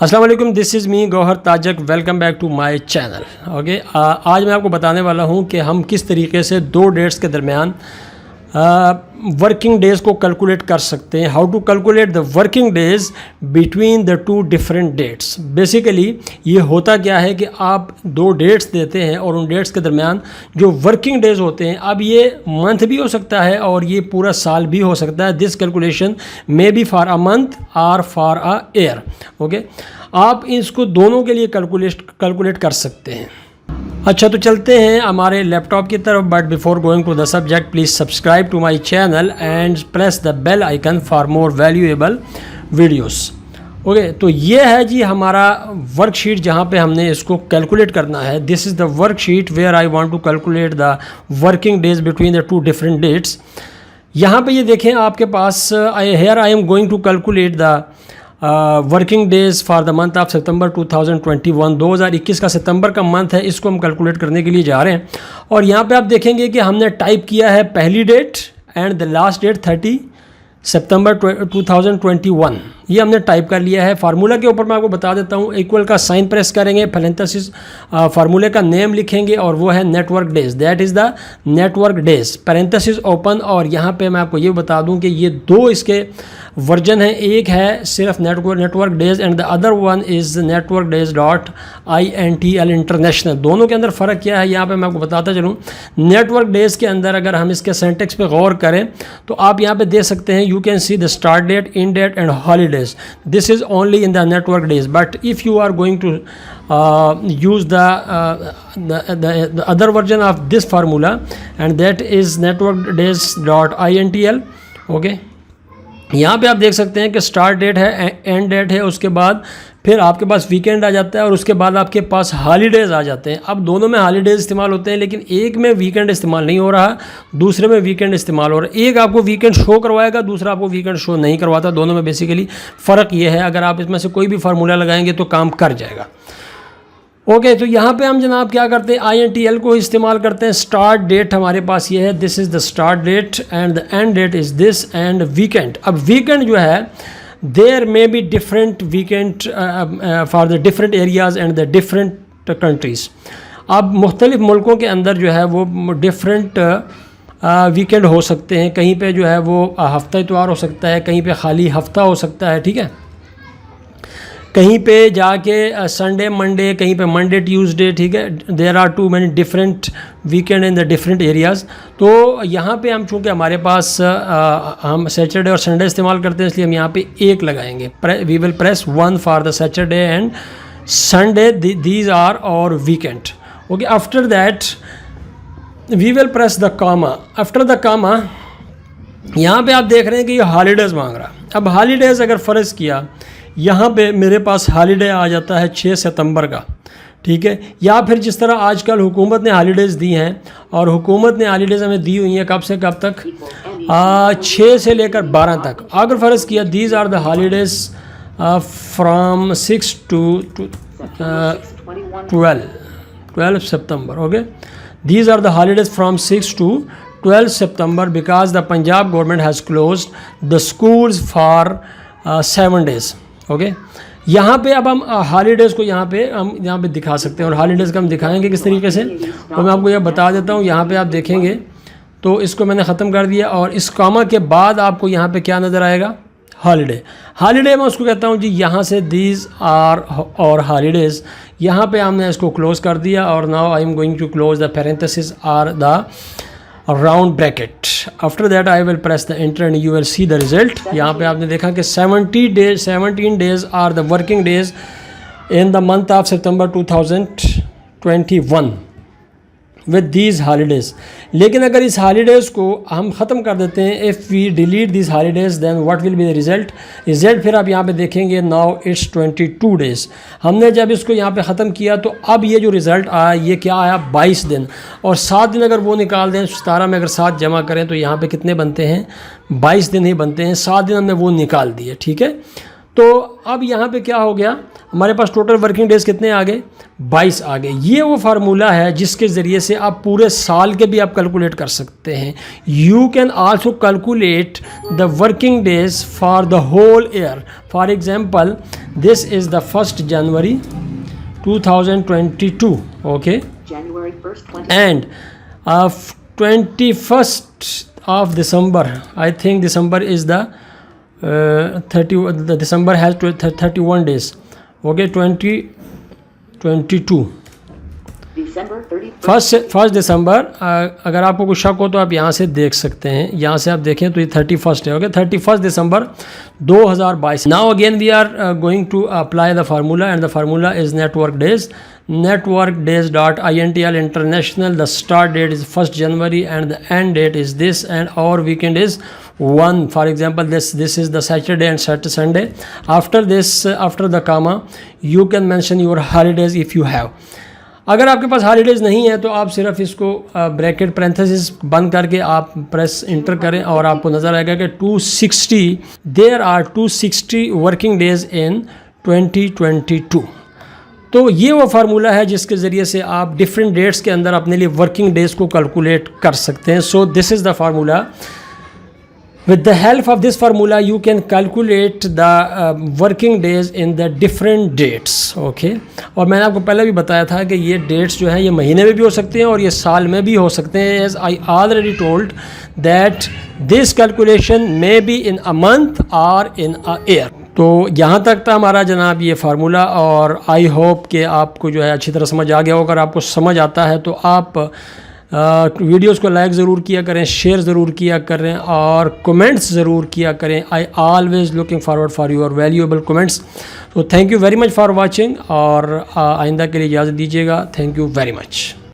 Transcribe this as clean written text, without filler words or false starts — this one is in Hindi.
अस्सलाम वालेकुम, this is me Gauhar Tajak. Welcome back to my channel. Okay, आज मैं आपको बताने वाला हूं कि हम किस तरीके से दो डेट्स के दरमियान वर्किंग डेज़ को कैलकुलेट कर सकते हैं। How to calculate the working days between the two different dates. Basically ये होता क्या है कि आप दो डेट्स देते हैं और उन डेट्स के दरमियान जो वर्किंग डेज़ होते हैं, अब ये मंथ भी हो सकता है और ये पूरा साल भी हो सकता है। This calculation may be for a month और फॉर अ ईयर। ओके, आप इसको दोनों के लिए कैलकुलेट कर सकते हैं। अच्छा, तो चलते हैं हमारे लैपटॉप की तरफ। But before going to the subject, please subscribe to my channel and press the bell icon for more valuable videos. Okay, तो ये है जी हमारा वर्कशीट जहाँ पे हमने इसको कैलकुलेट करना है। This is the worksheet where I want to calculate the working days between the two different dates. यहाँ पे ये देखें आपके पास, here I am going to calculate the working days for the month of सितंबर 2021। 2021 का सितंबर का मंथ है, इसको हम कैलकुलेट करने के लिए जा रहे हैं। और यहाँ पे आप देखेंगे कि हमने टाइप किया है पहली date and the last date 30 सितंबर 2021। ये हमने टाइप कर लिया है। फार्मूला के ऊपर मैं आपको बता देता हूँ। इक्वल का साइन प्रेस करेंगे, पैरेंथेसिस फार्मूले का नेम लिखेंगे और वो है network days. That is the network days, parenthesis open. और यहाँ पे मैं आपको ये बता दूँ कि ये दो इसके वर्जन है। एक है सिर्फ network days and the other one is network days .intl international. दोनों के अंदर फ़र्क क्या है यहाँ पे मैं आपको बताता चलूँ। नेटवर्क डेज के अंदर अगर हम इसके सेंटेक्स पे गौर करें तो आप यहाँ पे दे सकते हैं, you can see the start date, end date and holidays. This is only in the network days, but if you are going to use the other version of this formula, and that is network days .intl. okay, यहाँ पे आप देख सकते हैं कि स्टार्ट डेट है, एंड डेट है, उसके बाद फिर आपके पास वीकेंड आ जाता है और उसके बाद आपके पास हॉलीडेज़ आ जाते हैं। अब दोनों में हॉलीडेज़ इस्तेमाल होते हैं, लेकिन एक में वीकेंड इस्तेमाल नहीं हो रहा, दूसरे में वीकेंड इस्तेमाल हो रहा है। एक आपको वीकेंड शो करवाएगा, दूसरा आपको वीकेंड शो नहीं करवाता। दोनों में बेसिकली फ़र्क ये है। अगर आप इसमें से कोई भी फार्मूला लगाएंगे तो काम कर जाएगा। ओके, तो यहाँ पे हम जनाब क्या करते हैं, INTL को इस्तेमाल करते हैं। स्टार्ट डेट हमारे पास ये है, this is the start date and the end date is this and weekend. अब वीकेंड जो है, there may be different weekend for the different areas and the different countries. अब मुख्तलिफ मुल्कों के अंदर जो है वो डिफरेंट वीकेंड हो सकते हैं। कहीं पे जो है वो हफ्ता इतवार हो सकता है, कहीं पे खाली हफ्ता हो सकता है, ठीक है। कहीं पे जाके संडे मंडे, कहीं पे मंडे ट्यूसडे, ठीक है। There are too many different weekend in the different areas. तो यहाँ पे हम चूँकि हमारे पास हम सैटरडे और संडे इस्तेमाल करते हैं, इसलिए हम यहाँ पे एक लगाएंगे। We will press 1 for the Saturday and Sunday, these are our weekend. Okay, after that we will press the comma. After the comma यहाँ पे आप देख रहे हैं कि ये हॉलीडेज़ मांग रहा। अब हॉलीडेज़ अगर फ़र्ज़ किया, यहाँ पे मेरे पास हॉलीडे आ जाता है 6 सितंबर का, ठीक है। या फिर जिस तरह आजकल हुकूमत ने हॉलीडेज़ दी हैं, और हुकूमत ने हॉलीडेज़ हमें दी हुई हैं कब से कब तक, 6 से लेकर 12 तक। अगर फ़र्ज़ किया these are the holidays from 6 to 12 सितंबर। Okay, these are the holidays from 6 to 12 सितंबर because the Punjab government has closed the schools for 7 days। Okay, यहाँ पे अब हम हॉलीडेज़ को यहाँ पे दिखा सकते हैं। और हॉलीडेज़ का हम दिखाएंगे किस तरीके से, तो मैं आपको यह बता देता हूँ। यहाँ पे आप देखेंगे तो इसको मैंने ख़त्म कर दिया, और इस कामा के बाद आपको यहाँ पे क्या नज़र आएगा, हॉलीडे। हॉलीडे मैं उसको कहता हूँ जी, यहाँ से दीज आर और हॉलीडेज़, यहाँ पे हमने इसको क्लोज़ कर दिया। और now I am going to close the parenthesis or the round bracket. After that I will press the enter and you will see the result. यहाँ पे आपने देखा कि 17 days are the working days in the month of September 2021 with these holidays. लेकिन अगर इस हॉलीडेज़ को हम ख़त्म कर देते हैं, if we delete this holidays then what will be the result. फिर आप यहाँ पे देखेंगे, नाउ इट्स 22 डेज़। हमने जब इसको यहाँ पे ख़त्म किया तो अब ये जो रिज़ल्ट आया, ये क्या आया, 22 दिन। और 7 दिन अगर वो निकाल दें, 17 में अगर 7 जमा करें तो यहाँ पे कितने बनते हैं, 22 दिन ही बनते हैं। 7 दिन हमने वो निकाल दिए, ठीक है। तो अब यहाँ पे क्या हो गया, हमारे पास टोटल वर्किंग डेज कितने आ गए, 22 आ गए। ये वो फार्मूला है जिसके ज़रिए से आप पूरे साल के भी आप कैलकुलेट कर सकते हैं। You can also calculate the working days for the whole year. For example, this is the 1 January 2022, okay, January 1st, 20. and 21st of December, I think December is the 30, the December has 31 days, okay, 2022 December 31st. First दिसंबर। अगर आपको कुछ शक हो तो आप यहाँ से देख सकते हैं, यहाँ से आप देखें तो ये 31st है, okay, 31 December 2022। Now again we are going to apply the formula and the formula is network days. network days.intl international, the start date is 1st January and the end date is this, and our weekend is 1. For example, this is the Saturday and Sunday. After this, after the comma, you can mention your holidays if you have. अगर आपके पास हॉलीडेज़ नहीं है तो आप सिर्फ इसको ब्रैकेट पैरेंथेसिस बंद करके आप प्रेस इंटर करें और आपको नज़र आएगा कि 260 there are 260 working days in 2022। तो ये वो फार्मूला है जिसके ज़रिए से आप डिफरेंट डेट्स के अंदर अपने लिए वर्किंग डेज़ को कैलकुलेट कर सकते हैं। So this is the formula. With the help of this formula, you can calculate the working days in the different dates, okay? और मैंने आपको पहले भी बताया था कि ये डेट्स जो हैं ये महीने में भी हो सकते हैं और ये साल में भी हो सकते हैं। As I already told that this calculation may be in a month or in a year. तो यहाँ तक था हमारा जनाब ये फार्मूला, और आई होप कि आपको जो है अच्छी तरह समझ आ गया होगा। अगर आपको समझ आता है तो आप वीडियोस को लाइक ज़रूर किया करें, शेयर ज़रूर किया करें और कमेंट्स ज़रूर किया करें। I always looking forward for your valuable comments. तो thank you very much for watching, और आइंदा के लिए इजाज़त दीजिएगा। Thank you very much.